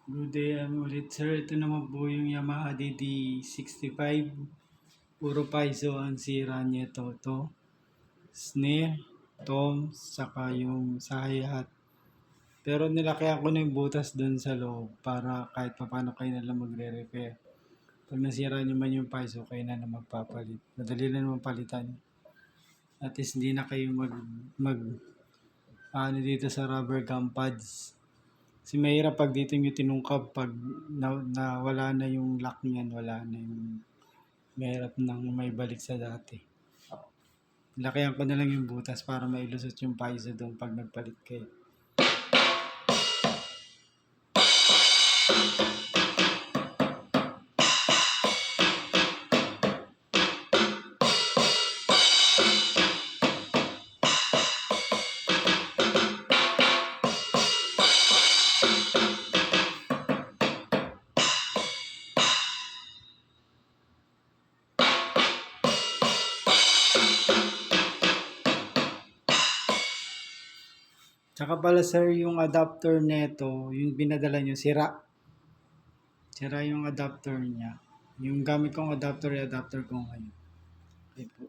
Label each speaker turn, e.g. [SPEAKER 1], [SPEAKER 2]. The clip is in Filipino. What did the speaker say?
[SPEAKER 1] Good day ulit sir. Ito naman po yung Yamaha DD65. Puro paiso ang sira nito. Ito, snare, tom, saka yung sa hi-hat. Pero nilakyan ko na yung butas dun sa loob para kahit paano kayo na lang magre-repair. Pag nasira nyo man yung paiso, kayo na magpapalit. Madali na naman palitan. At least hindi na kayo dito sa rubber gum pads. Kasi mahirap pag dito nyo tinungkab, pag wala na yung lock niyan, wala na yung mahirap nang may balik sa dati. Lakihan ko na lang yung butas para mailusot yung paiso doon pag nagpalit kayo. Tsaka pala sir, yung adapter neto, yung binadala nyo, sira. Sira yung adapter niya. Yung gamit kong adapter ko ngayon. Okay po.